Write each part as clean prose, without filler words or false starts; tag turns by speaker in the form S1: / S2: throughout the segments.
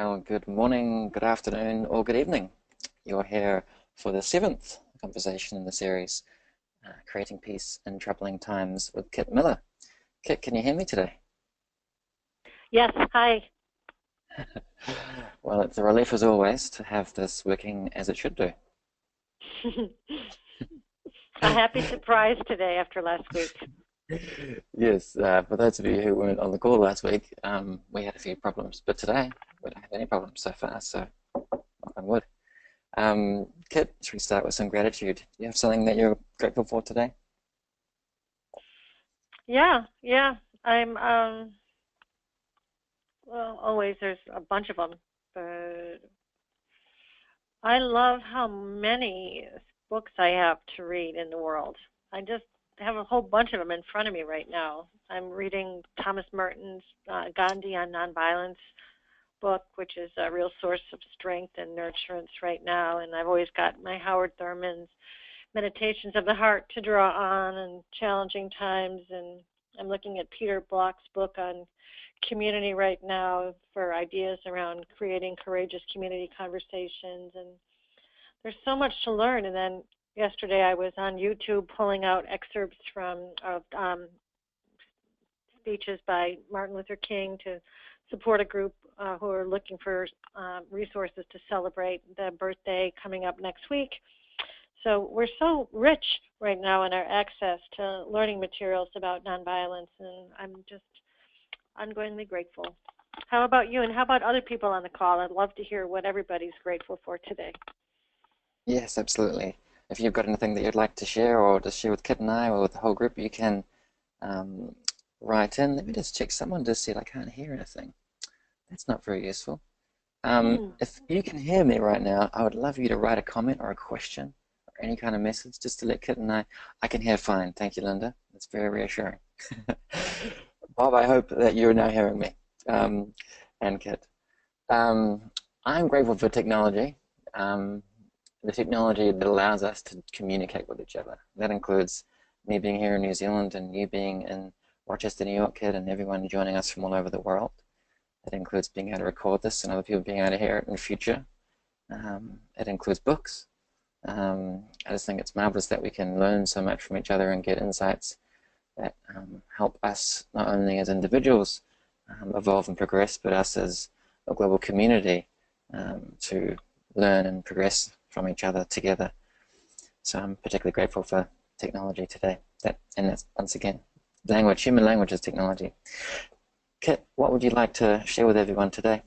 S1: Well, good morning, good afternoon, or good evening. You're here for the seventh conversation in the series, Creating Peace in Troubling Times with Kit Miller. Kit, can you hear me today?
S2: Yes, hi.
S1: Well, it's a relief as always to have this working as it should do.
S2: A happy surprise today after last week.
S1: Yes, for those of you who weren't on the call last week, we had a few problems, but today we don't have any problems so far, so knock on wood. Kit, should we start with some gratitude? Do you have something that you're grateful for today?
S2: Yeah. I'm well, always there's a bunch of them, but I love how many books I have to read in the world. I just have a whole bunch of them in front of me right now. I'm reading Thomas Merton's Gandhi on Nonviolence book, which is a real source of strength and nurturance right now, and I've always got my Howard Thurman's Meditations of the Heart to draw on in challenging times, and I'm looking at Peter Block's book on community right now for ideas around creating courageous community conversations, and there's so much to learn. And then yesterday I was on YouTube pulling out excerpts from speeches by Martin Luther King to support a group who are looking for resources to celebrate the birthday coming up next week. So we're so rich right now in our access to learning materials about nonviolence, and I'm just ongoingly grateful. How about you, and how about other people on the call? I'd love to hear what everybody's grateful for today.
S1: Yes, absolutely. If you've got anything that you'd like to share or just share with Kit and I or with the whole group, you can um, write in. Let me just check. Someone just said I can't hear anything. That's not very useful. If you can hear me right now, I would love you to write a comment or a question or any kind of message just to let Kit and I can hear fine. Thank you, Linda. That's very reassuring. Bob, I hope that you're now hearing me, and Kit. Um, I'm grateful for technology. The technology that allows us to communicate with each other. That includes me being here in New Zealand and you being in Rochester, New York, Kit, and everyone joining us from all over the world. It includes being able to record this and other people being able to hear it in the future. It includes books. I just think it's marvelous that we can learn so much from each other and get insights that help us not only as individuals evolve and progress, but us as a global community to learn and progress from each other together. So I'm particularly grateful for technology today. And that's, once again, language, human language is technology. Kit, what would you like to share with everyone today?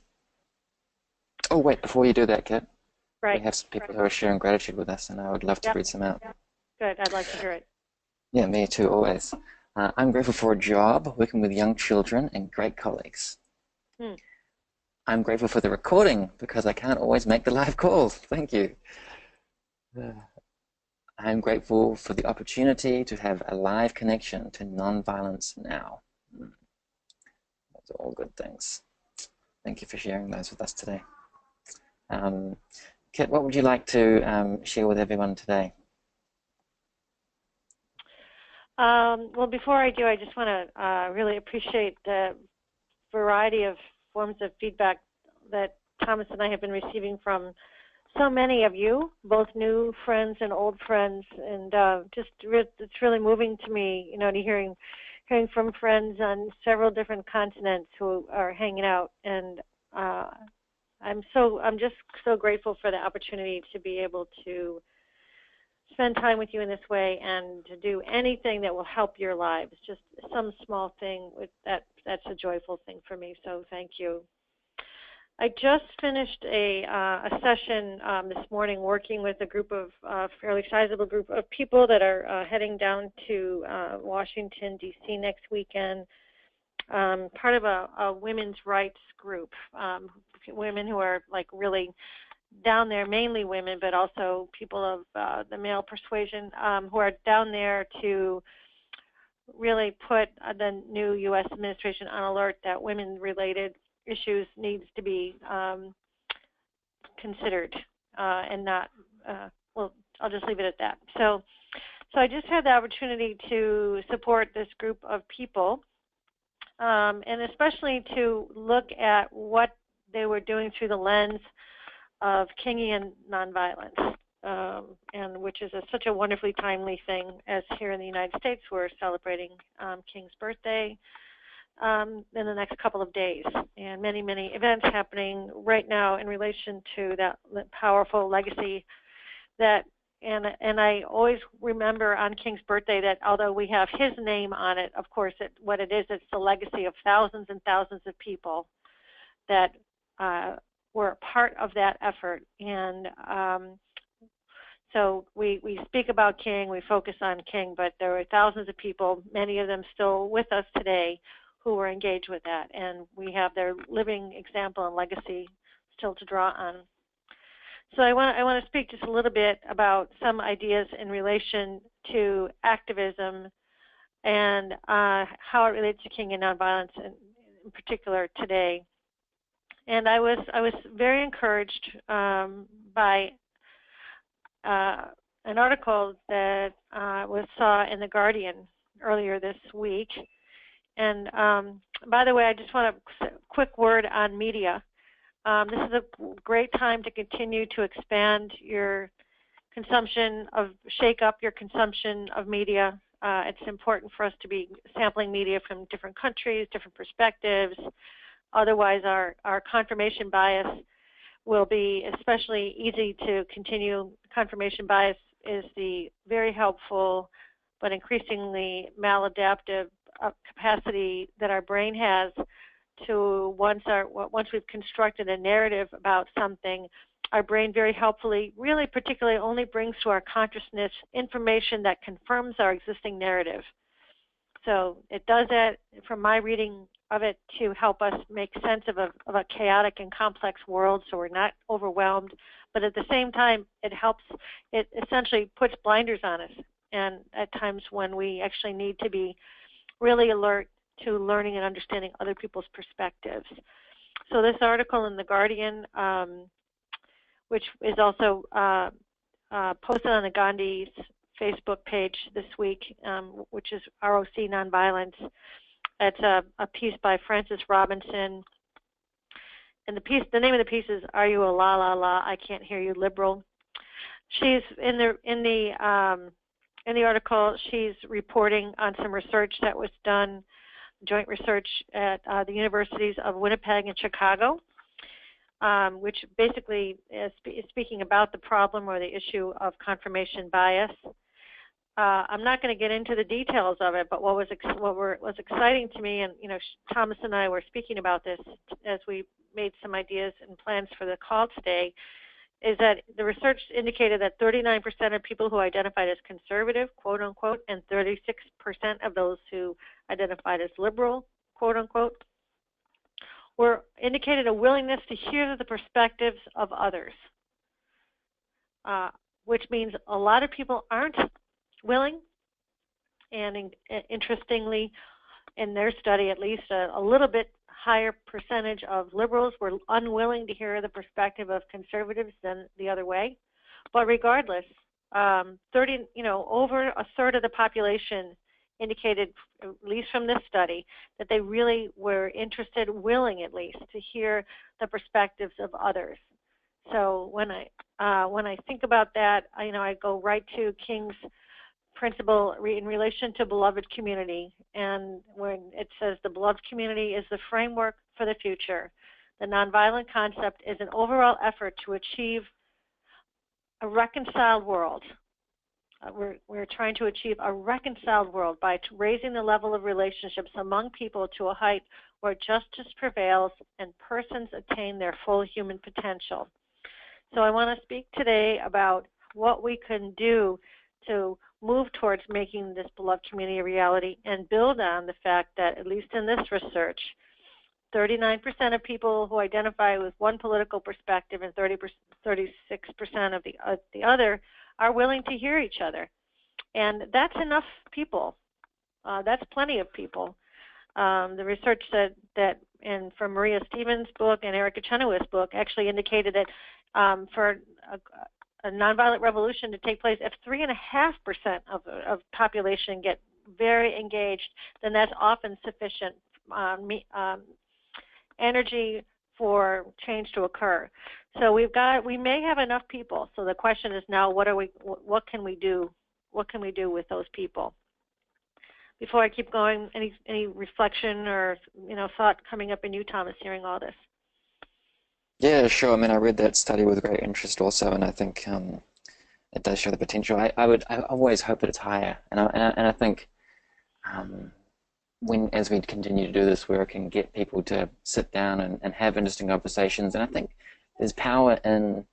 S1: Oh, wait, before you do that, Kit, we have some people who are sharing gratitude with us, and I would love to read some out.
S2: Good, I'd like to hear it.
S1: Yeah, me too, always. I'm grateful for a job, working with young children and great colleagues. I'm grateful for the recording because I can't always make the live calls. Thank you. I'm grateful for the opportunity to have a live connection to nonviolence now. Those are all good things. Thank you for sharing those with us today. Kit, what would you like to share with everyone today?
S2: Well, before I do, I just want to really appreciate the variety of forms of feedback that Thomas and I have been receiving from so many of you, both new friends and old friends, and it's really moving to me, to hearing from friends on several different continents who are hanging out, and I'm just so grateful for the opportunity to be able to spend time with you in this way and to do anything that will help your lives. Just some small thing that's a joyful thing for me. So thank you. I just finished a session this morning working with a group of fairly sizable group of people that are heading down to Washington, D.C. next weekend. Part of a women's rights group, women who are like really down there, mainly women, but also people of the male persuasion who are down there to really put the new U.S. administration on alert that women-related issues needs to be considered and not, well, I'll just leave it at that. So I just had the opportunity to support this group of people and especially to look at what they were doing through the lens of Kingian nonviolence, and which is such a wonderfully timely thing, as here in the United States we're celebrating King's birthday in the next couple of days, and many, many events happening right now in relation to that powerful legacy that, and I always remember on King's birthday that although we have his name on it, of course, what it is, it's the legacy of thousands and thousands of people that were part of that effort. And so we speak about King, we focus on King, but there were thousands of people, many of them still with us today, who were engaged with that. And we have their living example and legacy still to draw on. So I want to speak just a little bit about some ideas in relation to activism and how it relates to King and nonviolence in particular today. And I was very encouraged by an article that was saw in The Guardian earlier this week. And by the way, I just want a quick word on media. This is a great time to continue to expand your consumption shake up your consumption of media. It's important for us to be sampling media from different countries, different perspectives. Otherwise, our confirmation bias will be especially easy to continue. Confirmation bias is the very helpful but increasingly maladaptive capacity that our brain has to once we've constructed a narrative about something, our brain very helpfully, really particularly only brings to our consciousness information that confirms our existing narrative. So it does that, from my reading of it, to help us make sense of a chaotic and complex world so we're not overwhelmed. But at the same time, it essentially puts blinders on us. And at times when we actually need to be really alert to learning and understanding other people's perspectives. So this article in The Guardian, which is also posted on the Gandhi's Facebook page this week, which is ROC Nonviolence. It's a piece by Frances Robinson. And the name of the piece is "Are You a La La La? I Can't Hear You, Liberal?" She's in the article. She's reporting on some research that was done, joint research at the universities of Winnipeg and Chicago, which basically is speaking about the problem or the issue of confirmation bias. I'm not going to get into the details of it, but what was exciting to me, and Thomas and I were speaking about this as we made some ideas and plans for the call today, is that the research indicated that 39% of people who identified as conservative, quote unquote, and 36% of those who identified as liberal, quote unquote, were indicated a willingness to hear the perspectives of others, which means a lot of people aren't willing. And interestingly, in their study, at least a little bit higher percentage of liberals were unwilling to hear the perspective of conservatives than the other way. But regardless, over a third of the population indicated, at least from this study, that they really were interested, willing at least, to hear the perspectives of others. So when I think about that, I go right to King's principle in relation to beloved community, and when it says the beloved community is the framework for the future. The nonviolent concept is an overall effort to achieve a reconciled world. We're trying to achieve a reconciled world by raising the level of relationships among people to a height where justice prevails and persons attain their full human potential. So I want to speak today about what we can do to move towards making this beloved community a reality, and build on the fact that, at least in this research, 39% of people who identify with one political perspective and 36% of the other are willing to hear each other. And that's enough people. That's plenty of people. The research said that, and from Maria Stevens' book and Erica Chenoweth's book, actually indicated that for a nonviolent revolution to take place, if 3.5% of population get very engaged, then that's often sufficient energy for change to occur. So we may have enough people. So the question is now, what can we do? What can we do with those people? Before I keep going, any reflection or thought coming up in you, Thomas, hearing all this?
S1: Yeah, sure. I mean, I read that study with great interest also, and I think it does show the potential. I always hope that it's higher, and I think um, as we continue to do this work and get people to sit down and have interesting conversations, and I think there's power in,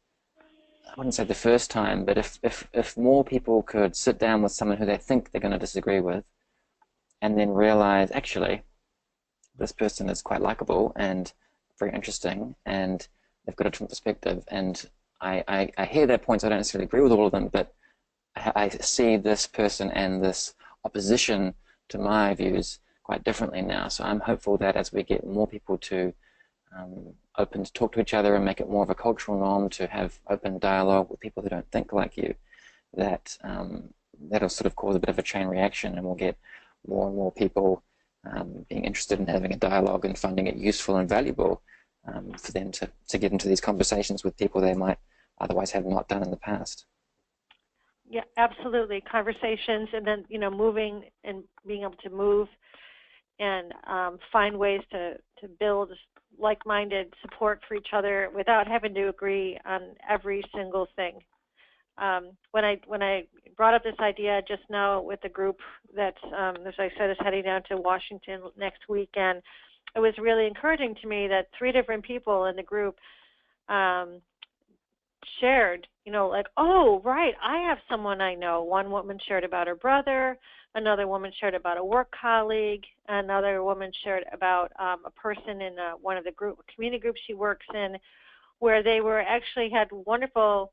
S1: I wouldn't say the first time, but if more people could sit down with someone who they think they're going to disagree with, and then realize actually this person is quite likable and very interesting, and they've got a different perspective, and I hear their points. I don't necessarily agree with all of them, but I see this person and this opposition to my views quite differently now. So I'm hopeful that as we get more people to open to talk to each other and make it more of a cultural norm to have open dialogue with people who don't think like you, that that'll sort of cause a bit of a chain reaction, and we'll get more and more people being interested in having a dialogue and finding it useful and valuable for them to get into these conversations with people they might otherwise have not done in the past.
S2: Yeah, absolutely. Conversations, and then moving and being able to move and find ways to build like-minded support for each other without having to agree on every single thing. When I brought up this idea just now with the group that, as I said, is heading down to Washington next weekend, it was really encouraging to me that 3 different people in the group shared, like, oh, right, I have someone I know. One woman shared about her brother, another woman shared about a work colleague, another woman shared about a person in one of the community groups she works in, where they were actually had wonderful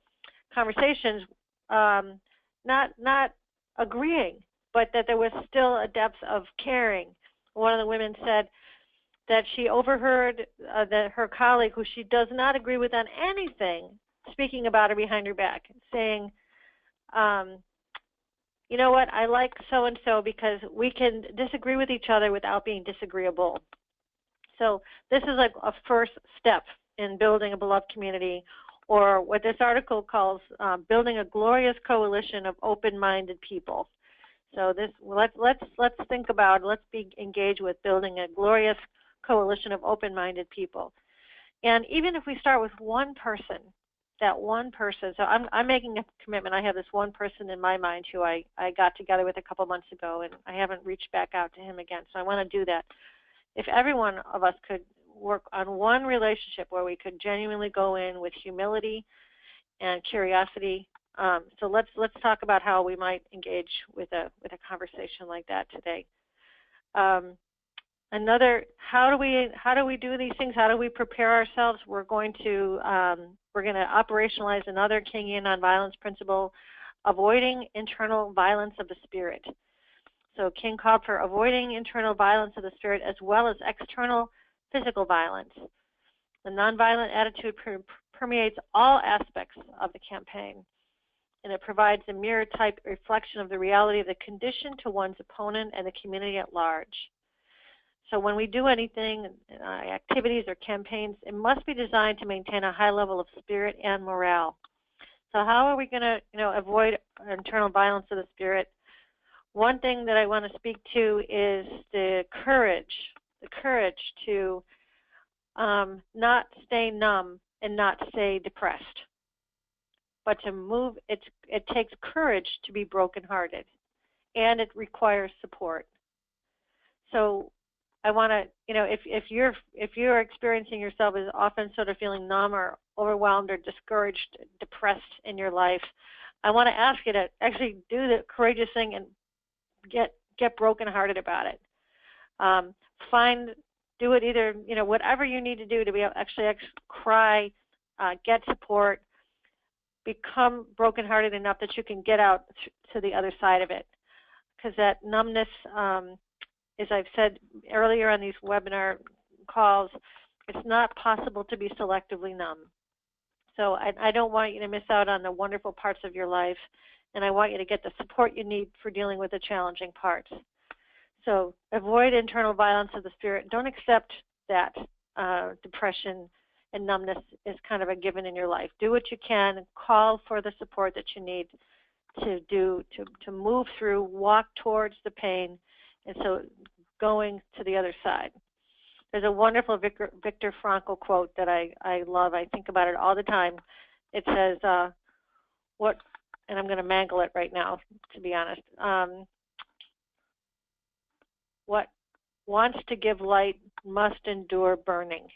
S2: conversations, not agreeing, but that there was still a depth of caring. One of the women said that she overheard her colleague, who she does not agree with on anything, speaking about her behind her back, saying, you know what, I like so-and-so because we can disagree with each other without being disagreeable. So this is like a first step in building a beloved community, or what this article calls building a glorious coalition of open-minded people. So let's think about, let's be engaged with building a glorious coalition of open-minded people. And even if we start with one person, that one person, so I'm making a commitment. I have this one person in my mind who I got together with a couple months ago, and I haven't reached back out to him again, so I want to do that. If every one of us could work on one relationship where we could genuinely go in with humility and curiosity, so let's talk about how we might engage with a conversation like that today. How do we do these things? How do we prepare ourselves? We're going to operationalize another Kingian nonviolence principle, avoiding internal violence of the spirit. So King called for avoiding internal violence of the spirit as well as external physical violence. The nonviolent attitude permeates all aspects of the campaign, and it provides a mirror-type reflection of the reality of the condition to one's opponent and the community at large. So when we do anything, activities or campaigns, it must be designed to maintain a high level of spirit and morale. So how are we going to, avoid internal violence of the spirit? One thing that I want to speak to is the courage to not stay numb and not stay depressed, but to move. It takes courage to be brokenhearted, and it requires support. So I want to, if you're experiencing yourself as often sort of feeling numb or overwhelmed or discouraged, depressed in your life, I want to ask you to actually do the courageous thing and get brokenhearted about it. Do it either, whatever you need to do to be actually cry, get support, become brokenhearted enough that you can get out to the other side of it, because that numbness. As I've said earlier on these webinar calls, it's not possible to be selectively numb. So I don't want you to miss out on the wonderful parts of your life, and I want you to get the support you need for dealing with the challenging parts. So avoid internal violence of the spirit. Don't accept that depression and numbness is kind of a given in your life. Do what you can, call for the support that you need to move through, walk towards the pain, and so going to the other side. There's a wonderful Viktor Frankl quote that I love. I think about it all the time. It says, what, and I'm going to mangle it right now, to be honest. What wants to give light must endure burning.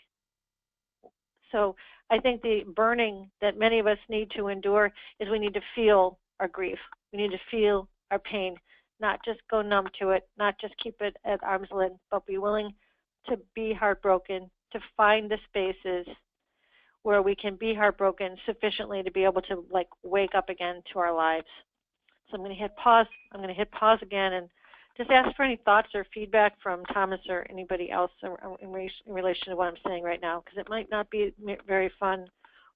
S2: So I think the burning that many of us need to endure is we need to feel our grief. We need to feel our pain, not just go numb to it, not just keep it at arm's length, but be willing to be heartbroken, to find the spaces where we can be heartbroken sufficiently to be able to like wake up again to our lives. So I'm going to hit pause. I'm going to hit pause again and just ask for any thoughts or feedback from Thomas or anybody else in relation to what I'm saying right now, because it might not be very fun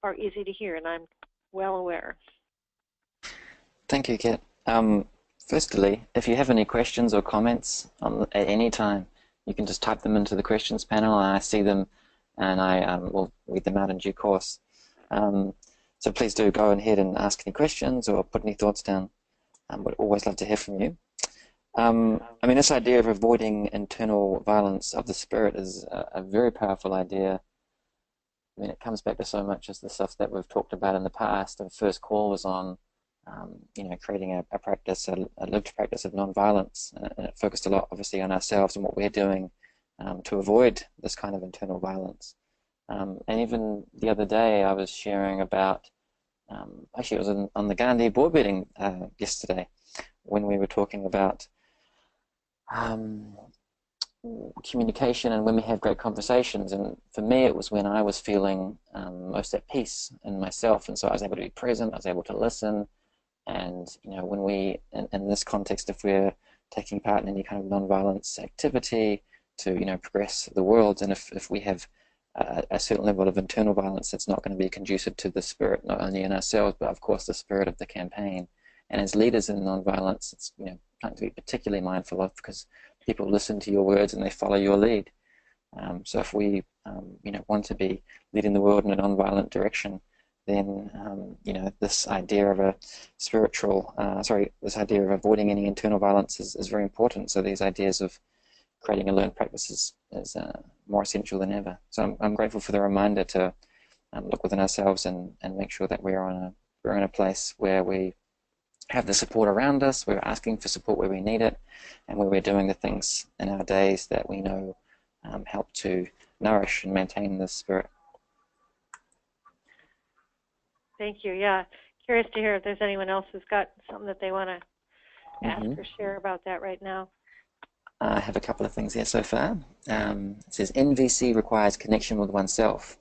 S2: or easy to hear, and I'm well aware.
S1: Thank you, Kit. Firstly, if you have any questions or comments at any time, you can just type them into the questions panel, and I see them, and I will read them out in due course. So please do go ahead and ask any questions or put any thoughts down. We'd always love to hear from you. I mean, this idea of avoiding internal violence of the spirit is a very powerful idea. I mean, it comes back to so much as the stuff that we've talked about in the past. The first call was on creating a practice, a lived practice of non-violence, and it focused a lot, obviously, on ourselves and what we're doing to avoid this kind of internal violence. And even the other day, I was sharing about, actually, it was on the Gandhi board meeting yesterday, when we were talking about communication and when we have great conversations. And for me, it was when I was feeling most at peace in myself, and so I was able to be present, I was able to listen. And when we, in this context, if we're taking part in any kind of non-violence activity to progress the world, and if we have a certain level of internal violence, that's not going to be conducive to the spirit, not only in ourselves, but of course the spirit of the campaign. And as leaders in non-violence, it's something to be particularly mindful of, because people listen to your words and they follow your lead. So if we want to be leading the world in a non-violent direction, then this idea of this idea of avoiding any internal violence is very important. So these ideas of creating a learned practice is more essential than ever. So I'm grateful for the reminder to look within ourselves and make sure that we're in a place where we have the support around us, we're asking for support where we need it, and where we're doing the things in our days that we know help to nourish and maintain the spirit.
S2: Thank you. Yeah, curious to hear if there's anyone else who's got something that they want to ask or share about that right now.
S1: I have a couple of things here so far. It says, NVC requires connection with oneself.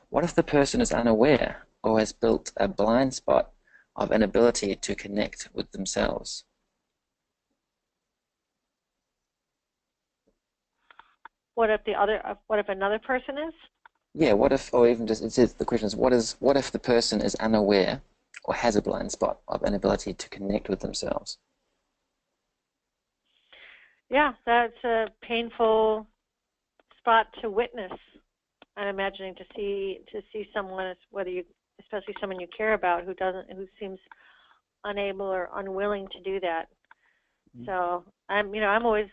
S1: What if the person is unaware or has built a blind spot of inability to connect with themselves?
S2: What if another person is?
S1: Yeah, what if, or even just, it says, the question is, what if the person is unaware or has a blind spot of inability to connect with themselves?
S2: Yeah, that's a painful spot to witness. I'm imagining to see someone, especially someone you care about, who seems unable or unwilling to do that. So I'm always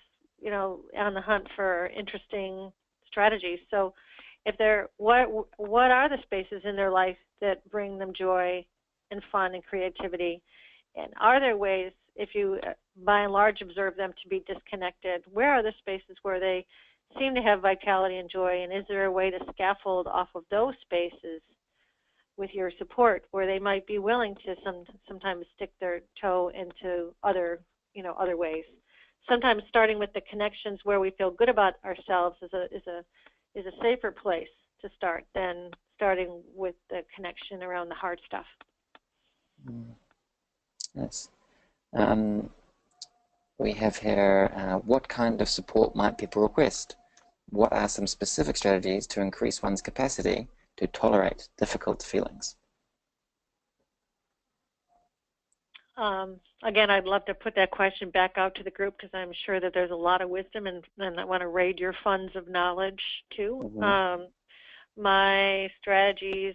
S2: on the hunt for interesting strategies. So what are the spaces in their life that bring them joy and fun and creativity? And are there ways, if you by and large observe them to be disconnected, where are the spaces where they seem to have vitality and joy? And is there a way to scaffold off of those spaces with your support, where they might be willing to sometimes stick their toe into other ways? Sometimes starting with the connections where we feel good about ourselves is a safer place to start than starting with the connection around the hard stuff.
S1: Yes. We have here, what kind of support might people request? What are some specific strategies to increase one's capacity to tolerate difficult feelings?
S2: Again, I'd love to put that question back out to the group, because I'm sure that there's a lot of wisdom, and I want to raid your funds of knowledge too. My strategies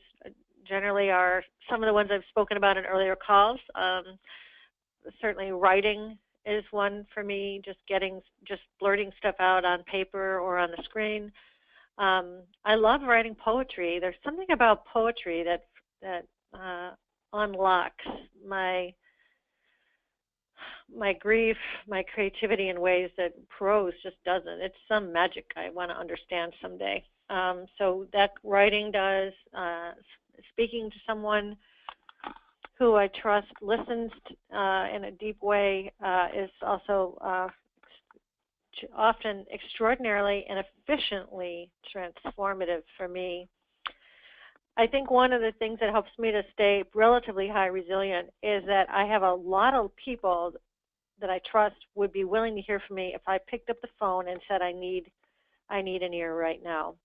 S2: generally are some of the ones I've spoken about in earlier calls. Certainly writing is one for me, just blurting stuff out on paper or on the screen. I love writing poetry. There's something about poetry that unlocks my grief, my creativity in ways that prose just doesn't. It's some magic I want to understand someday. So that writing does. Speaking to someone who I trust listens in a deep way is also often extraordinarily and efficiently transformative for me. I think one of the things that helps me to stay relatively high resilient is that I have a lot of people that I trust would be willing to hear from me if I picked up the phone and said, I need an ear right now.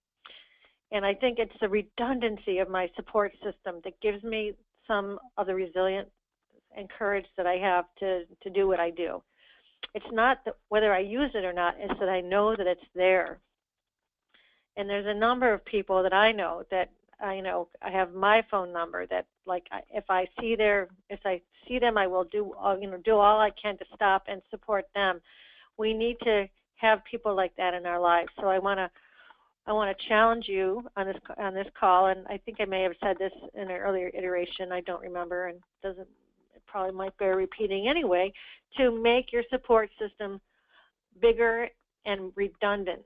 S2: And I think it's the redundancy of my support system that gives me some of the resilience and courage that I have to do what I do. It's not that whether I use it or not, it's that I know that it's there. And there's a number of people that I know that I have my phone number that, like, if I see them, I will do all I can to stop and support them. We need to have people like that in our lives. So I want to challenge you on this call, and I think I may have said this in an earlier iteration. I don't remember, and it probably might bear repeating anyway. To make your support system bigger and redundant.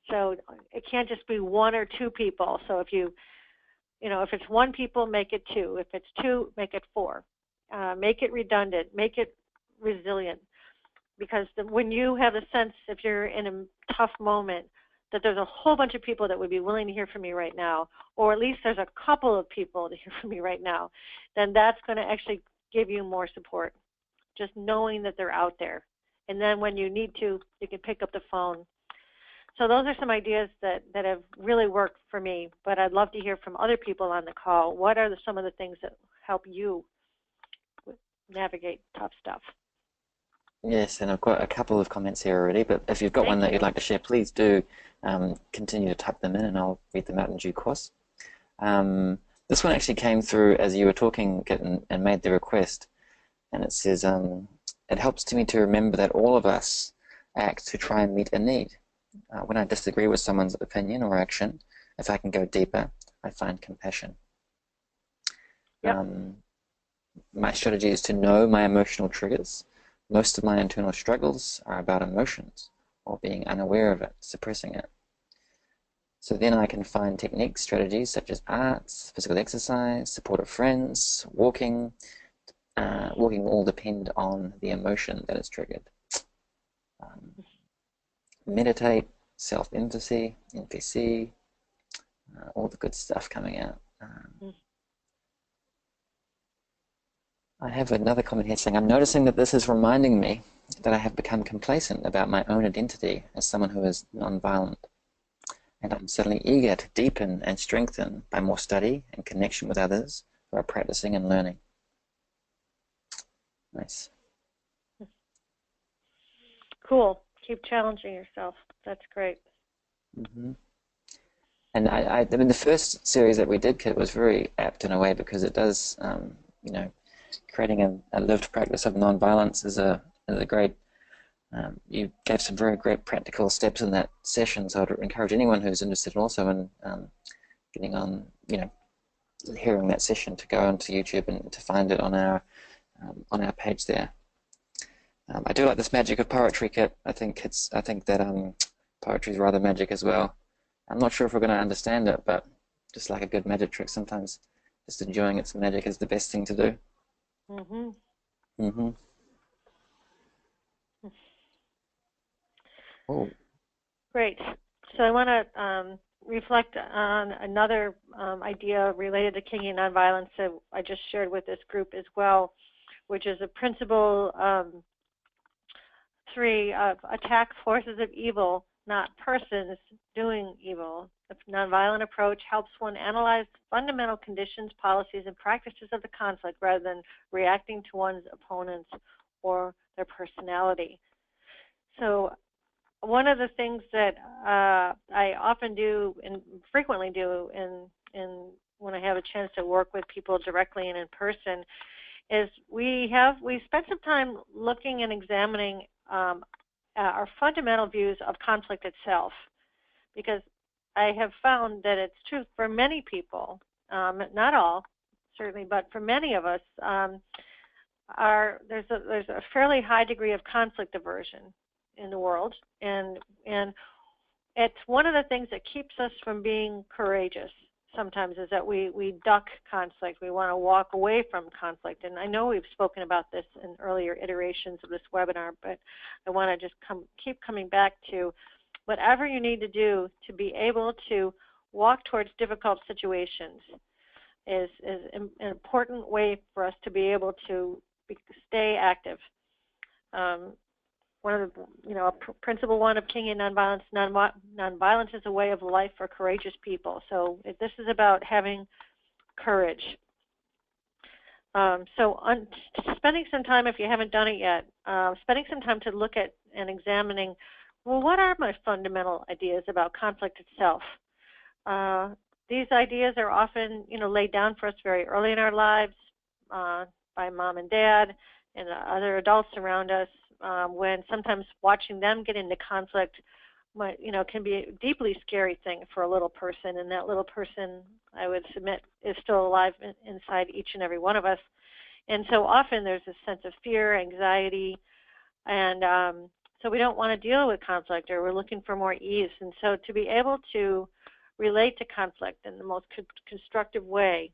S2: So it can't just be one or two people. So if if it's one people, make it two. If it's two, make it four. Make it redundant. Make it resilient. Because when you have a sense, if you're in a tough moment, that there's a whole bunch of people that would be willing to hear from me right now, or at least there's a couple of people to hear from me right now, then that's going to actually give you more support. Just knowing that they're out there. And then when you need to, you can pick up the phone. So those are some ideas that have really worked for me, but I'd love to hear from other people on the call. What are some of the things that help you navigate tough stuff?
S1: Yes, and I've got a couple of comments here already, but if you've got one that you'd like to share, please do continue to type them in and I'll read them out in due course. This one actually came through as you were talking, Kit, and made the request, and it says, it helps me to remember that all of us act to try and meet a need. When I disagree with someone's opinion or action, if I can go deeper, I find compassion.
S2: Yep.
S1: My strategy is to know my emotional triggers. Most of my internal struggles are about emotions or being unaware of it, suppressing it. So then I can find techniques, strategies such as arts, physical exercise, supportive friends, walking. Walking all depend on the emotion that is triggered. Meditate, self-empathy, NPC, all the good stuff coming out. I have another comment here saying, I'm noticing that this is reminding me that I have become complacent about my own identity as someone who is non-violent. And I'm suddenly eager to deepen and strengthen by more study and connection with others who are practicing and learning. Nice.
S2: Cool. Keep challenging yourself. That's great.
S1: Mm-hmm. And I mean, the first series that we did, Kit, was very apt in a way because it does, creating a lived practice of non-violence is a great. You gave some very great practical steps in that session, so I'd encourage anyone who's interested also in getting on, hearing that session to go onto YouTube and to find it on our page there. I do like this magic of poetry, Kit. I think that poetry is rather magic as well. I'm not sure if we're going to understand it, but just like a good magic trick, sometimes just enjoying its magic is the best thing to do.
S2: Mhm.
S1: Mhm. Oh.
S2: Great. So I want to reflect on another idea related to Kingian nonviolence that I just shared with this group as well, which is a principle 3 of attack forces of evil, not persons doing evil. The nonviolent approach helps one analyze fundamental conditions, policies, and practices of the conflict rather than reacting to one's opponents or their personality. So one of the things that I often do and frequently do in when I have a chance to work with people directly and in person is we spent some time looking and examining our fundamental views of conflict itself, because I have found that it's true for many people, not all certainly, but for many of us, there's a fairly high degree of conflict aversion in the world, and it's one of the things that keeps us from being courageous sometimes, is that we duck conflict. We want to walk away from conflict. And I know we've spoken about this in earlier iterations of this webinar, but I want to just keep coming back to whatever you need to do to be able to walk towards difficult situations is an important way for us to be able to stay active. One of the, principle one of King and Nonviolence, nonviolence is a way of life for courageous people. So this is about having courage. Spending some time, if you haven't done it yet, spending some time to look at and examining, well, what are my fundamental ideas about conflict itself? These ideas are often, laid down for us very early in our lives by mom and dad and other adults around us. When sometimes watching them get into conflict can be a deeply scary thing for a little person, and that little person, I would submit, is still alive inside each and every one of us. And so often there's a sense of fear, anxiety, and so we don't want to deal with conflict, or we're looking for more ease. And so to be able to relate to conflict in the most constructive way,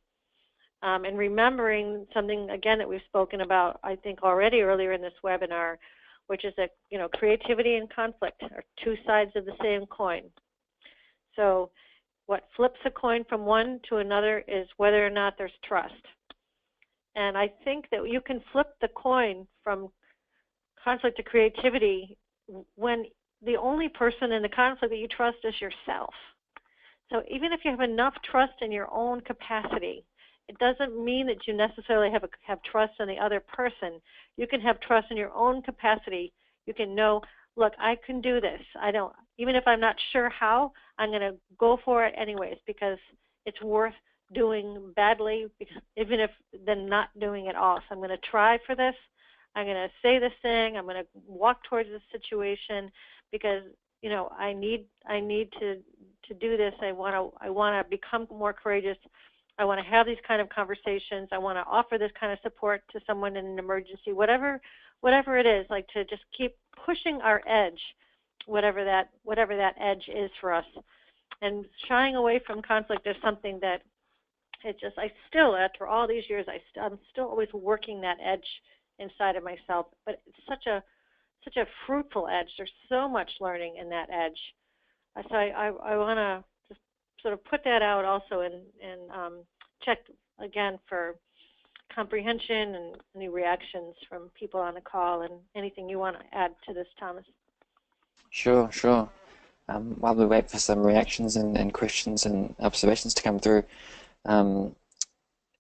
S2: and remembering something, again, that we've spoken about, I think, already earlier in this webinar, which is that, creativity and conflict are two sides of the same coin. So what flips a coin from one to another is whether or not there's trust. And I think that you can flip the coin from conflict to creativity when the only person in the conflict that you trust is yourself. So even if you have enough trust in your own capacity, it doesn't mean that you necessarily have trust in the other person. You can have trust in your own capacity. You can know, look, I can do this. Even if I'm not sure how, I'm going to go for it anyways, because it's worth doing badly, even if then not doing it all. So I'm going to try for this. I'm going to say this thing. I'm going to walk towards this situation because I need to do this. I want to become more courageous. I want to have these kind of conversations. I want to offer this kind of support to someone in an emergency, whatever it is, like to just keep pushing our edge, whatever that edge is for us. And shying away from conflict is something that I still, after all these years, I'm still always working that edge inside of myself. But it's such a fruitful edge. There's so much learning in that edge. So I want to just sort of put that out also and check again for comprehension and any reactions from people on the call, and anything you want to add to this, Thomas.
S1: Sure. While we wait for some reactions and questions and observations to come through,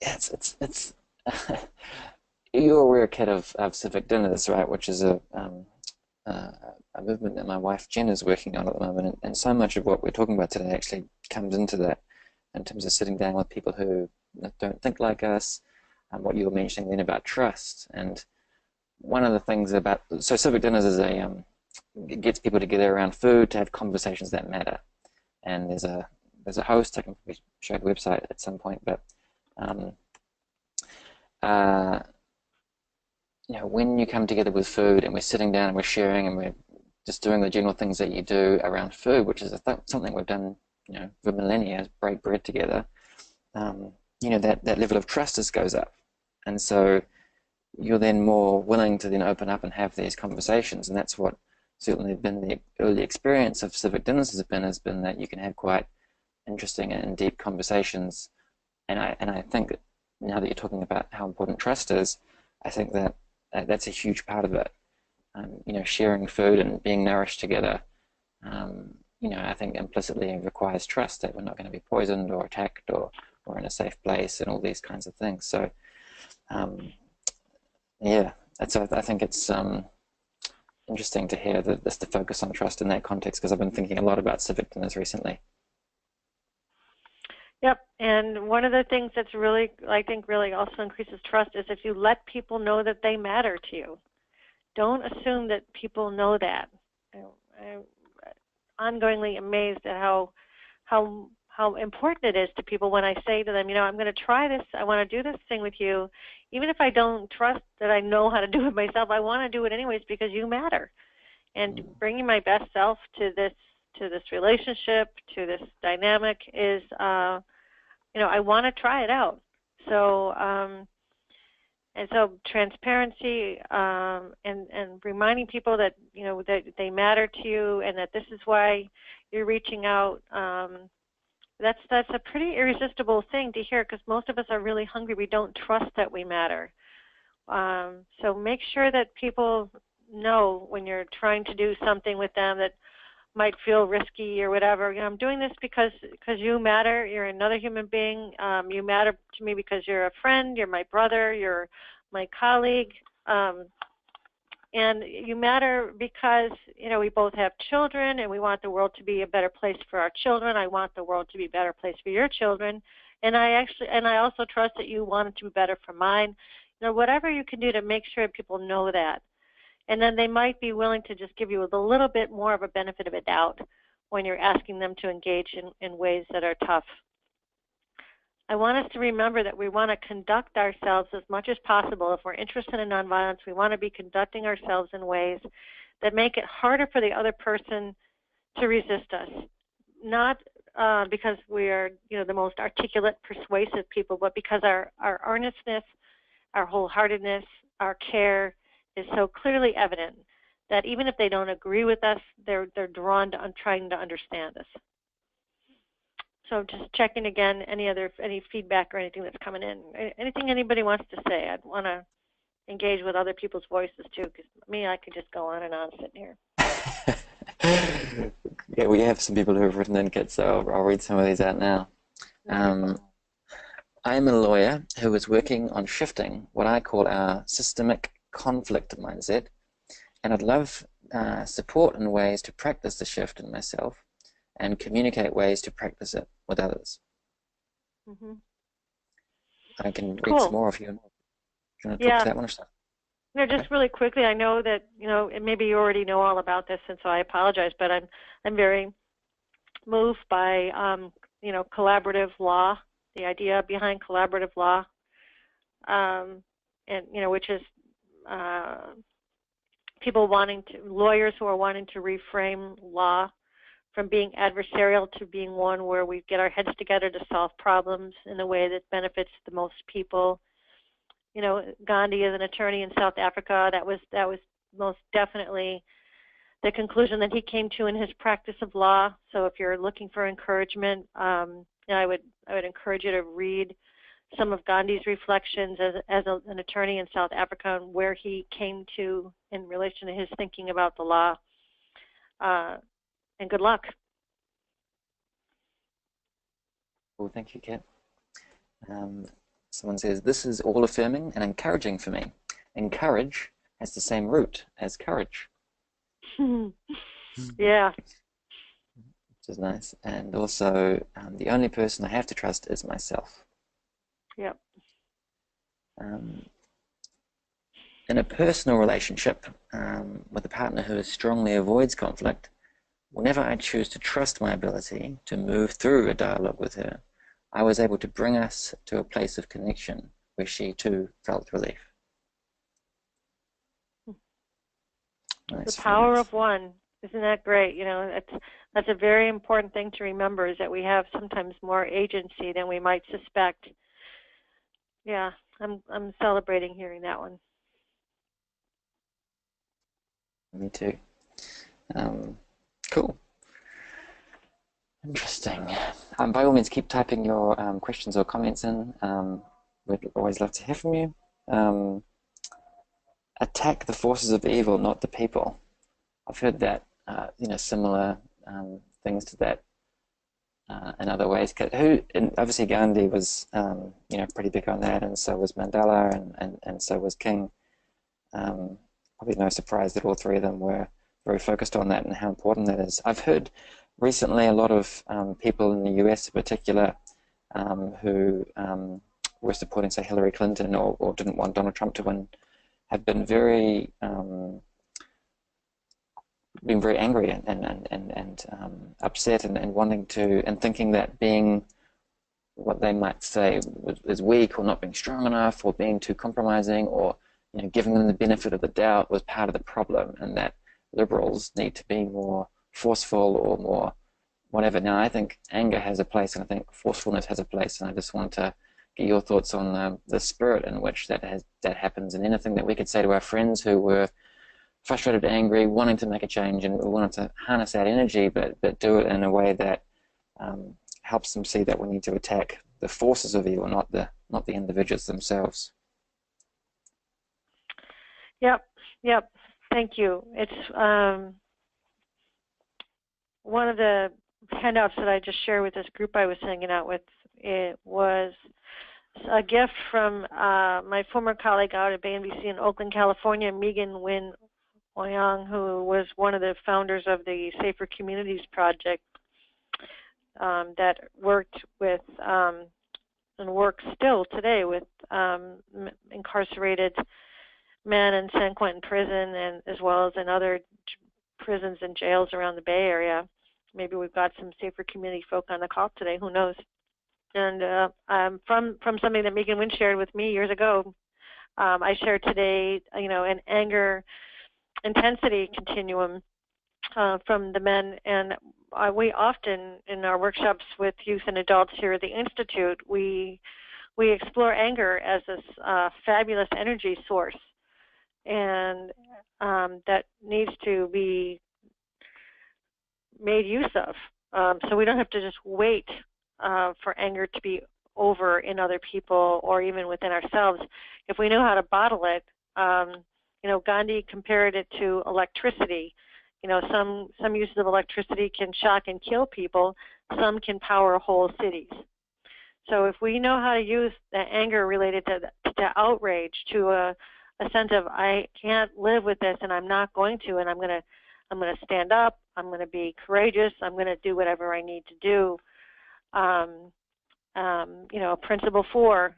S1: it's you're a kid of civic dinners, right? Which is a movement that my wife Jen is working on at the moment, and so much of what we're talking about today actually comes into that, in terms of sitting down with people who don't think like us, and what you were mentioning then about trust. And one of the things so civic dinners is it gets people together around food to have conversations that matter. And there's a host. I can show the website at some point, but when you come together with food and we're sitting down and we're sharing and we're just doing the general things that you do around food, which is something we've done, for millennia, break bread together. That level of trust just goes up, and so you're then more willing to then open up and have these conversations. And that's what certainly been the early experience of civic dinners has been that you can have quite interesting and deep conversations. And I think that now that you're talking about how important trust is, I think that that's a huge part of it. Sharing food and being nourished together, I think implicitly requires trust that we're not going to be poisoned or attacked or in a safe place and all these kinds of things. So, I think it's interesting to hear that this the focus on trust in that context, because I've been thinking a lot about civic dinners recently.
S2: Yep. And one of the things that's really, I think, really also increases trust is if you let people know that they matter to you. Don't assume that people know that. I'm ongoingly amazed at how important it is to people when I say to them, I'm going to try this. I want to do this thing with you. Even if I don't trust that I know how to do it myself, I want to do it anyways because you matter. And bringing my best self to this relationship, to this dynamic is, I want to try it out. So, and so transparency and reminding people that that they matter to you and that this is why you're reaching out. That's a pretty irresistible thing to hear because most of us are really hungry. We don't trust that we matter. So make sure that people know when you're trying to do something with them that might feel risky or whatever. I'm doing this because you matter. You're another human being. You matter to me because you're a friend. You're my brother. You're my colleague. And you matter because, we both have children and we want the world to be a better place for our children. I want the world to be a better place for your children. And I also trust that you want it to be better for mine. Whatever you can do to make sure people know that. And then they might be willing to just give you a little bit more of a benefit of a doubt when you're asking them to engage in ways that are tough. I want us to remember that we want to conduct ourselves as much as possible. If we're interested in nonviolence, we want to be conducting ourselves in ways that make it harder for the other person to resist us. Not because we are, the most articulate, persuasive people, but because our earnestness, our wholeheartedness, our care is so clearly evident that even if they don't agree with us, they're drawn to trying to understand us. So just checking again any feedback or anything that's coming in. Anything anybody wants to say. I'd want to engage with other people's voices too, because I could just go on and on sitting here.
S1: Yeah, we have some people who have written in, Kit, so I'll read some of these out now. I'm a lawyer who is working on shifting what I call our systemic conflict mindset, and I'd love support and ways to practice the shift in myself and communicate ways to practice it with others. Mm-hmm. I can read some more if you want to talk to that one or something.
S2: No, just really quickly, I know that, maybe you already know all about this, and so I apologize, but I'm very moved by, collaborative law, the idea behind collaborative law, and, which is lawyers who are wanting to reframe law from being adversarial to being one where we get our heads together to solve problems in a way that benefits the most people. Gandhi is an attorney in South Africa. That was most definitely the conclusion that he came to in his practice of law. So if you're looking for encouragement, I would encourage you to read some of Gandhi's reflections as an attorney in South Africa and where he came to in relation to his thinking about the law. And good luck.
S1: Well, thank you, Kit. Someone says, this is all affirming and encouraging for me. Encourage has the same root as courage.
S2: Yeah.
S1: Which is nice. And also, the only person I have to trust is myself.
S2: Yep.
S1: In a personal relationship with a partner who strongly avoids conflict, whenever I choose to trust my ability to move through a dialogue with her, I was able to bring us to a place of connection where she too felt relief.
S2: The power of one. Isn't that great? That's a very important thing to remember, is that we have sometimes more agency than we might suspect. Yeah, I'm celebrating hearing that one.
S1: Me too. Cool. Interesting. By all means, keep typing your questions or comments in. We'd always love to hear from you. Attack the forces of evil, not the people. I've heard that, similar things to that in other ways. Obviously Gandhi was, pretty big on that, and so was Mandela, and so was King. probably no surprise that all three of them were very focused on that and how important that is. I've heard recently a lot of people in the US in particular who were supporting, say, Hillary Clinton or didn't want Donald Trump to win, have been very angry and upset and wanting to and thinking that being what they might say is weak or not being strong enough or being too compromising or giving them the benefit of the doubt was part of the problem, and that liberals need to be more forceful or more whatever. Now, I think anger has a place, and I think forcefulness has a place, and I just want to get your thoughts on the spirit in which that happens, and anything that we could say to our friends who were frustrated, angry, wanting to make a change, and wanting to harness that energy, but do it in a way that helps them see that we need to attack the forces of evil, not the individuals themselves.
S2: Yep. Thank you. It's one of the handouts that I just shared with this group I was hanging out with. It was a gift from my former colleague out at BNBC in Oakland, California, Megan Nguyen Ouyang, who was one of the founders of the Safer Communities Project that worked with and works still today with incarcerated men in San Quentin prison, and as well as in other prisons and jails around the Bay Area. Maybe we've got some Safer Community folk on the call today, who knows. And from something that Megan Nguyen shared with me years ago, I shared today, an anger intensity continuum from the men. And we often, in our workshops with youth and adults here at the Institute, we explore anger as this fabulous energy source, and that needs to be made use of. So we don't have to just wait for anger to be over in other people or even within ourselves. If we know how to bottle it, Gandhi compared it to electricity. Some uses of electricity can shock and kill people. Some can power whole cities. So if we know how to use the anger related to outrage, to a sense of I can't live with this and I'm not going to, and I'm going to stand up, I'm going to be courageous, I'm going to do whatever I need to do. Principle 4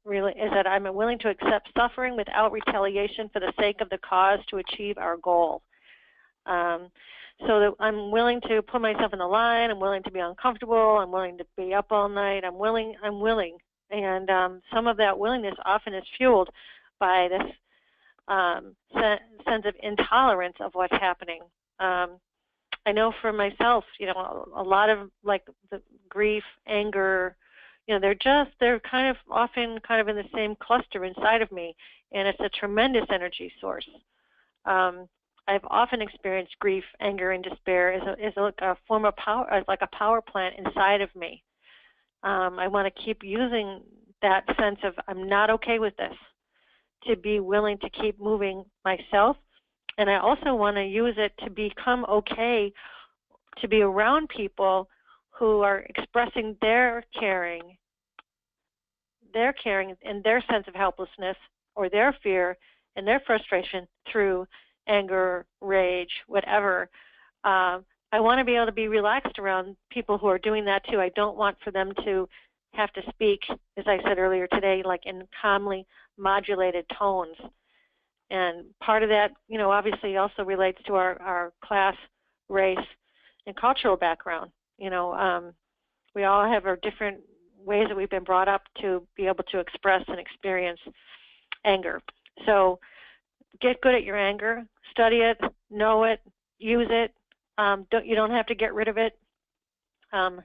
S2: really is that I'm willing to accept suffering without retaliation for the sake of the cause to achieve our goal. So that I'm willing to put myself in the line, I'm willing to be uncomfortable, I'm willing to be up all night, I'm willing. And some of that willingness often is fueled by this sense of intolerance of what's happening. I know for myself, a lot of like the grief, anger, they're kind of often in the same cluster inside of me, and it's a tremendous energy source. I've often experienced grief, anger, and despair as like a form of power, as like a power plant inside of me. I want to keep using that sense of I'm not okay with this to be willing to keep moving myself. And I also want to use it to become okay to be around people who are expressing their caring and their sense of helplessness or their fear and their frustration through anger, rage, whatever. I want to be able to be relaxed around people who are doing that too. I don't want for them to have to speak, as I said earlier today, like in calmly modulated tones. And part of that, obviously also relates to our class, race, and cultural background. We all have our different ways that we've been brought up to be able to express and experience anger. So get good at your anger, study it, know it, use it. You don't have to get rid of it.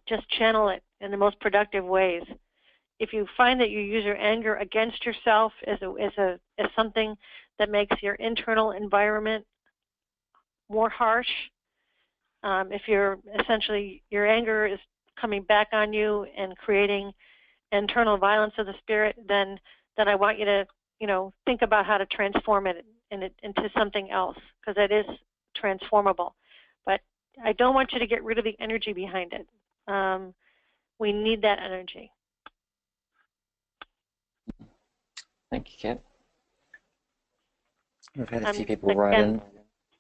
S2: Just channel it in the most productive ways. If you find that you use your anger against yourself as something that makes your internal environment more harsh, if your anger is coming back on you and creating internal violence of the spirit, then I want you to think about how to transform it into something else, because it is transformable. But I don't want you to get rid of the energy behind it. We need that energy.
S1: Thank you, Kit. We've had a few
S2: I'm
S1: people write
S2: again,
S1: in.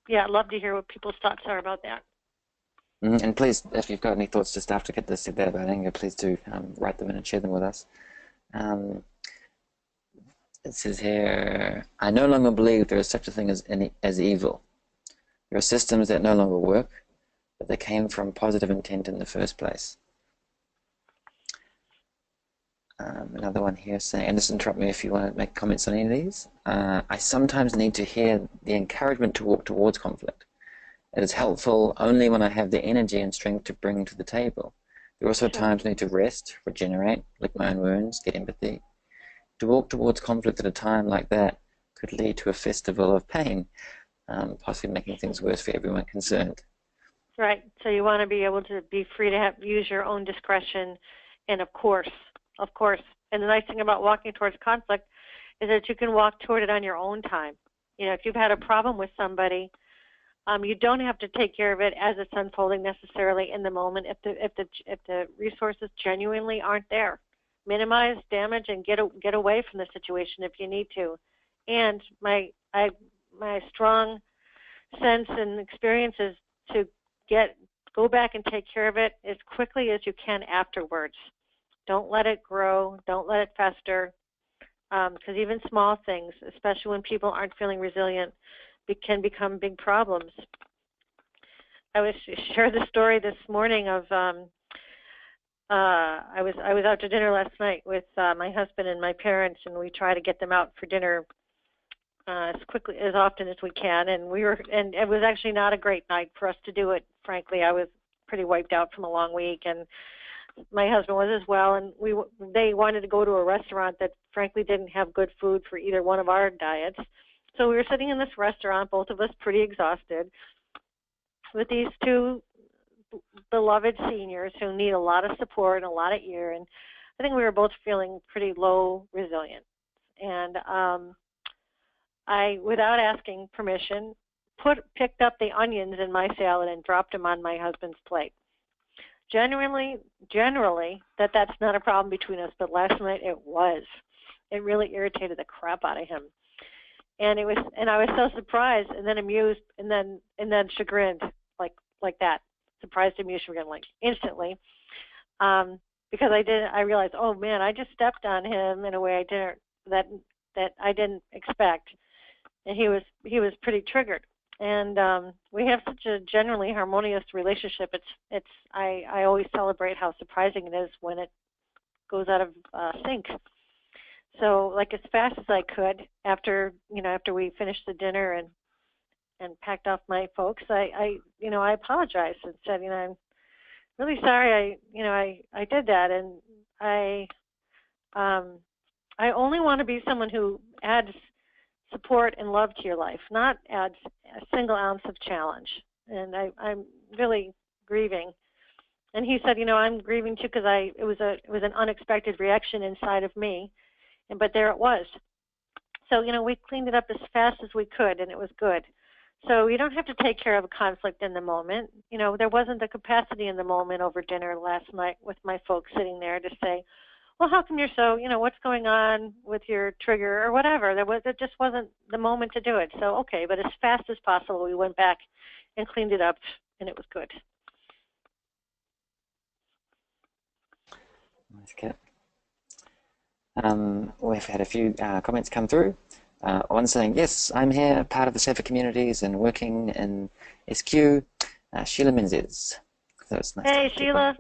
S2: yeah, I'd love to hear what people's thoughts are about that.
S1: And please, if you've got any thoughts just after get this said that about anger, please do write them in and share them with us. Um, it says here, I no longer believe there is such a thing as evil. There are systems that no longer work, but they came from positive intent in the first place. Another one here saying, and just interrupt me if you want to make comments on any of these. I sometimes need to hear the encouragement to walk towards conflict. It is helpful only when I have the energy and strength to bring to the table. There are also
S2: Sure.
S1: times I need to rest, regenerate, lick my own wounds, get empathy. To walk towards conflict at a time like that could lead to a festival of pain, possibly making things worse for everyone concerned.
S2: Right. So you want to be able to be free to use your own discretion, and of course. And the nice thing about walking towards conflict is that you can walk toward it on your own time. You know, if you've had a problem with somebody, you don't have to take care of it as it's unfolding necessarily in the moment. If the resources genuinely aren't there, minimize damage and get away from the situation if you need to. And my strong sense and experience is to go back and take care of it as quickly as you can afterwards. Don't let it grow. Don't let it fester. Because even small things, especially when people aren't feeling resilient, can become big problems. I was shared the story this morning of I was out to dinner last night with my husband and my parents, and we try to get them out for dinner as often as we can. And it was actually not a great night for us to do it. Frankly, I was pretty wiped out from a long week, and my husband was as well. And they wanted to go to a restaurant that frankly didn't have good food for either one of our diets. So we were sitting in this restaurant, both of us pretty exhausted, with these two beloved seniors who need a lot of support and a lot of ear. And I think we were both feeling pretty low resilience. And I, without asking permission, picked up the onions in my salad and dropped them on my husband's plate. Generally, that's not a problem between us, but last night it was. It really irritated the crap out of him. And I was so surprised, and then amused, and then chagrined, like that, surprised, amused, chagrined, like instantly, because I realized, oh man, I just stepped on him in a way that I didn't expect, and he was pretty triggered. And we have such a generally harmonious relationship. I always celebrate how surprising it is when it goes out of sync. So, like as fast as I could after we finished the dinner and packed off my folks, I apologized and said, I'm really sorry I did that, and I only want to be someone who adds support and love to your life, not adds a single ounce of challenge. And I'm really grieving. And he said, I'm grieving too because it was an unexpected reaction inside of me, but there it was. So we cleaned it up as fast as we could, and it was good. So you don't have to take care of a conflict in the moment. There wasn't the capacity in the moment over dinner last night with my folks sitting there to say, well, how come you're so, what's going on with your trigger or whatever. It just wasn't the moment to do it. So, okay, but as fast as possible, we went back and cleaned it up, and it was good.
S1: Nice, Kit. We've had a few comments come through. One saying, yes, I'm here, part of the Safer Communities and working in SQ. Sheila Menzies. So it's nice
S2: hey, Sheila.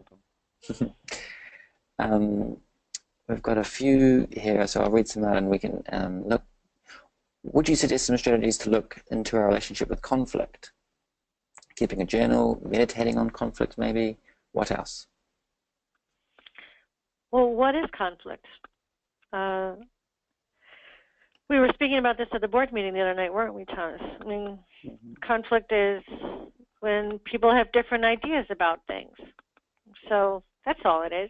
S1: We've got a few here, so I'll read some out and we can look. Would you suggest some strategies to look into our relationship with conflict? Keeping a journal, meditating on conflict maybe? What else?
S2: Well, what is conflict? We were speaking about this at the board meeting the other night, weren't we, Thomas? I mean, conflict is when people have different ideas about things. So that's all it is.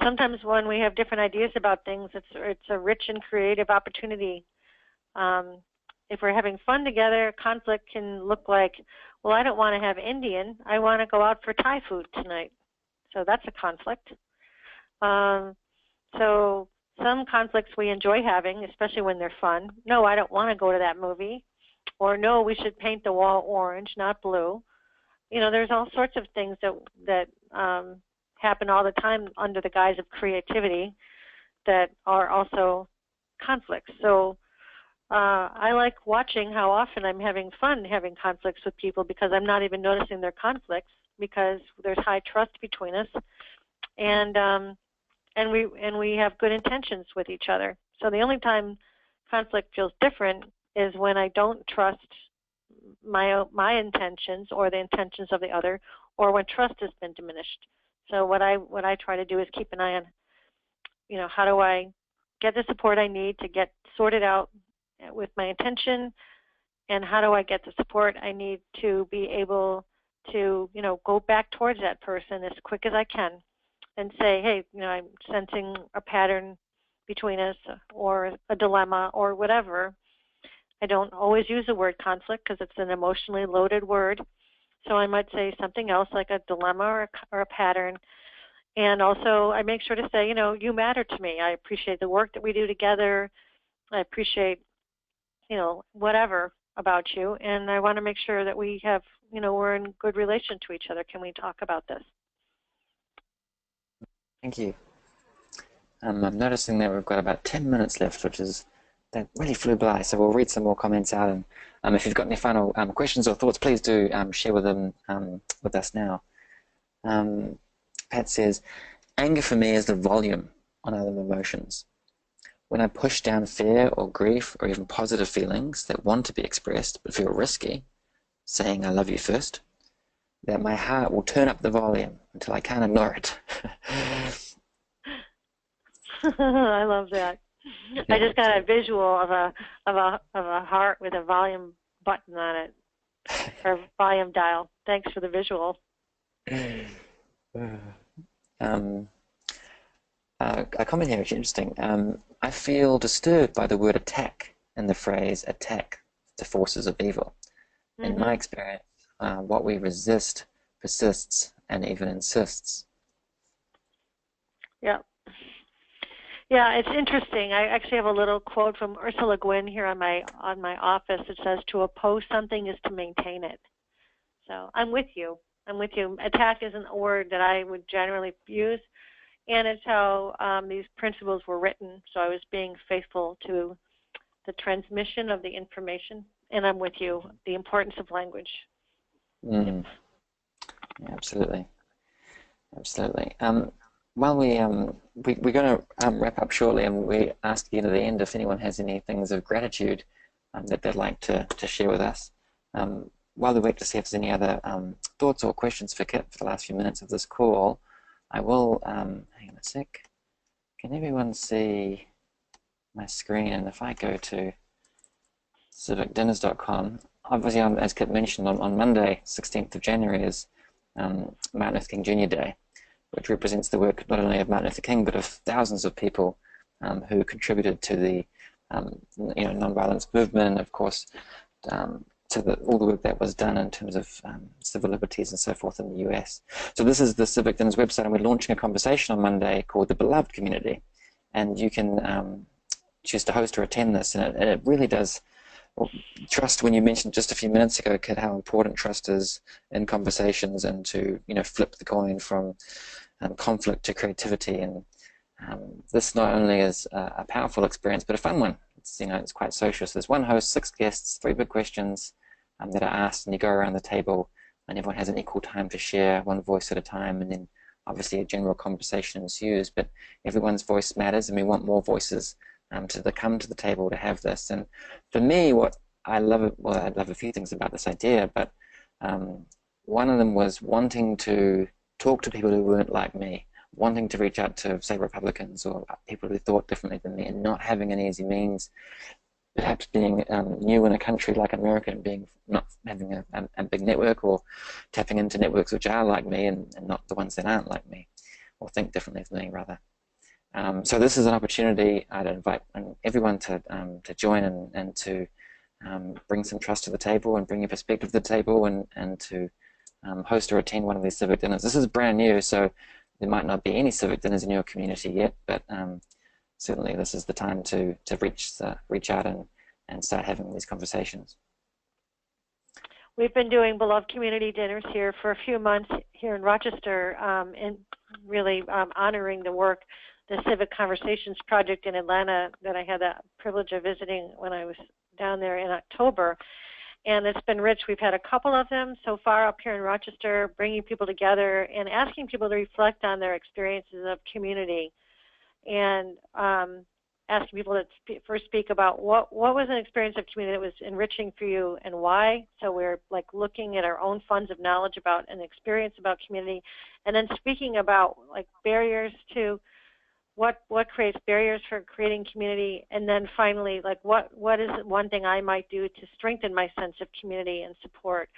S2: Sometimes when we have different ideas about things, it's a rich and creative opportunity. If we're having fun together, conflict can look like, well, I don't want to have Indian. I want to go out for Thai food tonight. So that's a conflict. So some conflicts we enjoy having, especially when they're fun. No, I don't want to go to that movie. Or no, we should paint the wall orange, not blue. There's all sorts of things that happen all the time under the guise of creativity that are also conflicts. So I like watching how often I'm having fun having conflicts with people because I'm not even noticing their conflicts because there's high trust between us, and we have good intentions with each other. So the only time conflict feels different is when I don't trust my intentions or the intentions of the other, or when trust has been diminished. So what I try to do is keep an eye on, how do I get the support I need to get sorted out with my intention, and how do I get the support I need to be able to, go back towards that person as quick as I can and say, hey, I'm sensing a pattern between us or a dilemma or whatever. I don't always use the word conflict because it's an emotionally loaded word. So I might say something else like a dilemma or a pattern. And also I make sure to say, you matter to me. I appreciate the work that we do together. I appreciate, whatever about you. And I want to make sure that we have, we're in good relation to each other. Can we talk about this?
S1: Thank you. I'm noticing that we've got about 10 minutes left, that really flew by. So we'll read some more comments out, and if you've got any final questions or thoughts, please do share with them with us now. Pat says, anger for me is the volume on other emotions. When I push down fear or grief or even positive feelings that want to be expressed but feel risky, saying I love you first, that my heart will turn up the volume until I can't ignore it.
S2: I love that.
S1: Yeah,
S2: I just got a visual of a heart with a volume button on it, or volume dial. Thanks for the visual.
S1: A comment here, which is interesting. I feel disturbed by the word attack and the phrase attack the forces of evil. In my experience, what we resist persists and even insists.
S2: Yeah. Yeah, it's interesting. I actually have a little quote from Ursula Gwynn here on my office. It says, "To oppose something is to maintain it." So I'm with you. Attack isn't a word that I would generally use, and it's how these principles were written. So I was being faithful to the transmission of the information, and I'm with you. The importance of language.
S1: Yeah, absolutely. While we're going to wrap up shortly, and we ask you at the end if anyone has any things of gratitude that they'd like to share with us. While we wait to see if there's any other thoughts or questions for Kit for the last few minutes of this call, I will hang on a sec. Can everyone see my screen? And if I go to civicdinners.com, obviously, as Kit mentioned, on Monday, 16th of January, is Martin Luther King Jr. Day, which represents the work not only of Martin Luther King but of thousands of people who contributed to the nonviolence movement, of course, to all the work that was done in terms of civil liberties and so forth in the US. So this is the Civic Dinners website, and we're launching a conversation on Monday called the Beloved Community, and you can choose to host or attend this, and it really does. Trust, when you mentioned just a few minutes ago, Kit, how important trust is in conversations, and to flip the coin from conflict to creativity. And this not only is a powerful experience, but a fun one. It's quite social. So there's one host, 6 guests, 3 big questions that are asked, and you go around the table, and everyone has an equal time to share, one voice at a time, and then obviously a general conversation ensues. But everyone's voice matters, and we want more voices to come to the table to have this. And for me, what I love, I love a few things about this idea, but one of them was wanting to talk to people who weren't like me, wanting to reach out to, say, Republicans or people who thought differently than me, and not having an easy means, perhaps being new in a country like America, and not having a big network, or tapping into networks which are like me and not the ones that aren't like me, or think differently than me, rather. So this is an opportunity. I'd invite everyone to join and to bring some trust to the table, and bring your perspective to the table, and to host or attend one of these civic dinners. This is brand new, so there might not be any civic dinners in your community yet, but certainly this is the time to reach out and start having these conversations.
S2: We've been doing beloved community dinners here for a few months here in Rochester, and really honoring the work, the Civic Conversations Project in Atlanta that I had the privilege of visiting when I was down there in October. And it's been rich. We've had a couple of them so far up here in Rochester, bringing people together and asking people to reflect on their experiences of community, and asking people to first speak about what was an experience of community that was enriching for you and why. So we're like looking at our own funds of knowledge about an experience about community, and then speaking about like barriers to what creates barriers for creating community, and then finally like what is one thing I might do to strengthen my sense of community and support.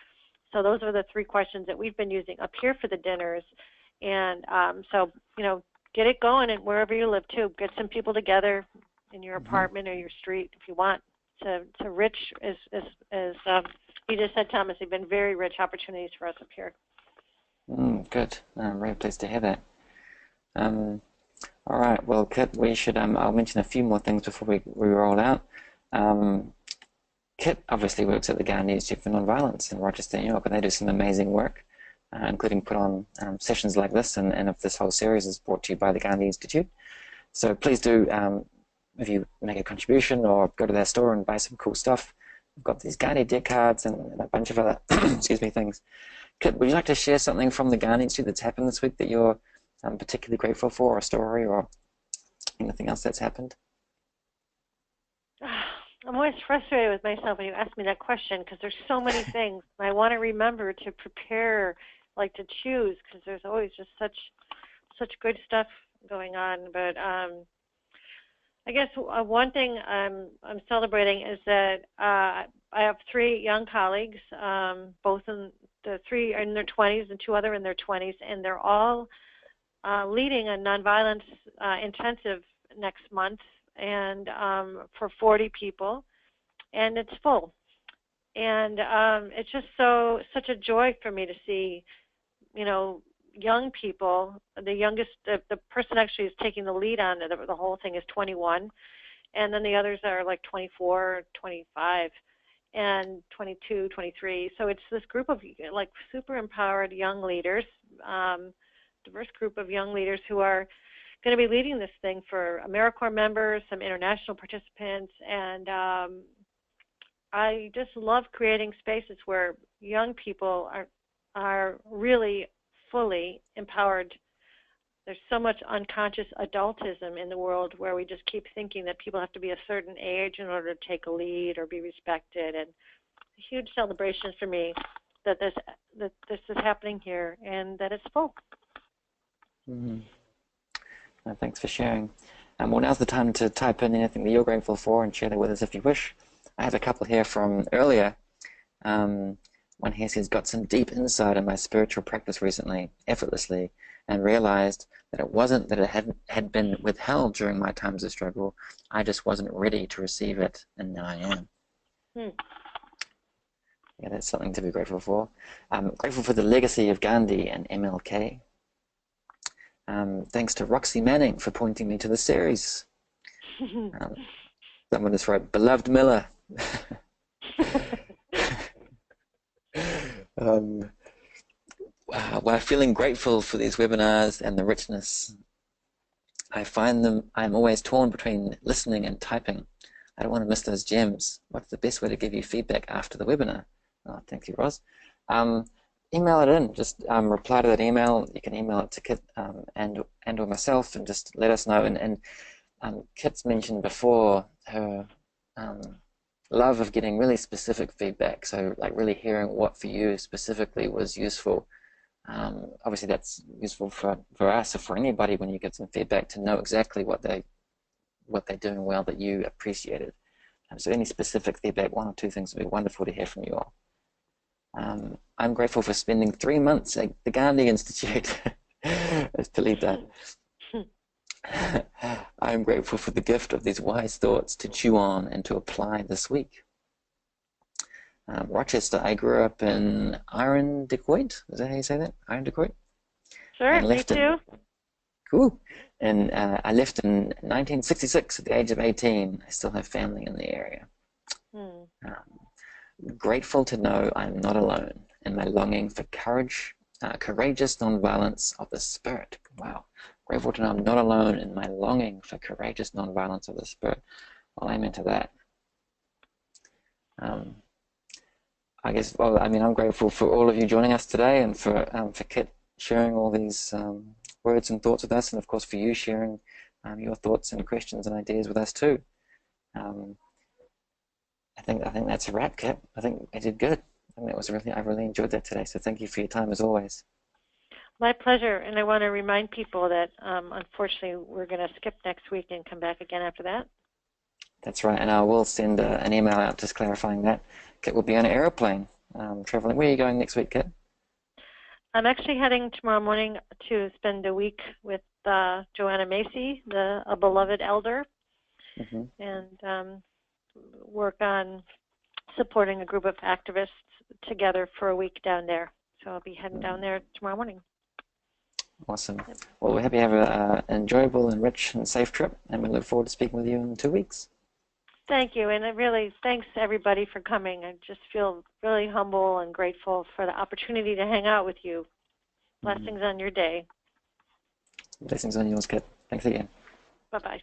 S2: So those are the three questions that we've been using up here for the dinners. And so, you know, get it going, and wherever you live too, get some people together in your apartment or your street if you want to rich, as you just said, Thomas, they've been very rich opportunities for us up here.
S1: Good. I'm very pleased to hear that. All right. Well, Kit, we should. I'll mention a few more things before we roll out. Kit obviously works at the Gandhi Institute for Nonviolence in Rochester, New York, and they do some amazing work, including put on sessions like this, and if this whole series is brought to you by the Gandhi Institute. So please do, if you make a contribution or go to their store and buy some cool stuff. We've got these Gandhi deck cards and a bunch of other excuse me, things. Kit, would you like to share something from the Gandhi Institute that's happened this week that you're particularly grateful for, or a story, or anything else that's happened?
S2: I'm always frustrated with myself when you ask me that question, because there's so many things. I want to remember to prepare, like to choose, because there's always just such good stuff going on. But I guess one thing I'm celebrating is that I have three young colleagues, both the three are in their 20s and two other in their 20s, and they're all leading a nonviolence intensive next month, and for 40 people, and it's full. And it's just such a joy for me to see, you know, young people. The youngest, the person actually is taking the lead on the whole thing is 21, and then the others are like 24, 25, and 22, 23. So it's this group of like super empowered young leaders, diverse group of young leaders who are going to be leading this thing for AmeriCorps members, some international participants, and I just love creating spaces where young people are really fully empowered. There's so much unconscious adultism in the world where we just keep thinking that people have to be a certain age in order to take a lead or be respected. And it's a huge celebration for me that this is happening here and that it's full.
S1: Thanks for sharing. Well, now's the time to type in anything that you're grateful for and share that with us if you wish. I have a couple here from earlier. One here says, got some deep insight in my spiritual practice recently, effortlessly, and realized that it wasn't that it had been withheld during my times of struggle. I just wasn't ready to receive it, and now I am. Yeah, that's something to be grateful for. I'm grateful for the legacy of Gandhi and MLK. Thanks to Roxy Manning for pointing me to the series. Someone just wrote, beloved Miller. While feeling grateful for these webinars and the richness, I'm always torn between listening and typing. I don't want to miss those gems. What's the best way to give you feedback after the webinar? Oh, thank you, Roz. Email it in. Just reply to that email. You can email it to Kit and or myself, and just let us know. And Kit's mentioned before her love of getting really specific feedback. So like really hearing what for you specifically was useful. Obviously that's useful for us or for anybody when you get some feedback to know exactly what they're doing well that you appreciated. So any specific feedback, one or two things would be wonderful to hear from you all. I'm grateful for spending 3 months at the Gandhi Institute. Let's delete that. I'm grateful for the gift of these wise thoughts to chew on and to apply this week. Rochester, I grew up in Irondequoit. Is that how you say that? Irondequoit?
S2: Sure, me too.
S1: Cool. And I left in 1966 at the age of 18. I still have family in the area.
S2: Hmm.
S1: Grateful to know I'm not alone in my longing for courage, courageous nonviolence of the spirit. Wow. Grateful to know I'm not alone in my longing for courageous nonviolence of the spirit. Well, I'm into that. Um, I guess, well, I mean, I'm grateful for all of you joining us today and for Kit sharing all these words and thoughts with us, and of course for you sharing your thoughts and questions and ideas with us too. Um, I think that's a wrap, Kit. I think I did good. I really enjoyed that today. So thank you for your time as always.
S2: My pleasure. And I want to remind people that unfortunately we're going to skip next week and come back again after that.
S1: That's right, and I will send an email out just clarifying that. Kit will be on an aeroplane traveling. Where are you going next week, Kit?
S2: I'm actually heading tomorrow morning to spend a week with Joanna Macy, a beloved elder,
S1: Mm-hmm.
S2: and work on supporting a group of activists together for a week down there. So I'll be heading down there tomorrow morning.
S1: Awesome. Well, we hope you have an enjoyable and rich and safe trip, and we look forward to speaking with you in 2 weeks.
S2: Thank you, and really thanks everybody for coming. I just feel really humble and grateful for the opportunity to hang out with you. Blessings on your day.
S1: Blessings on yours, Kit. Thanks again.
S2: Bye-bye.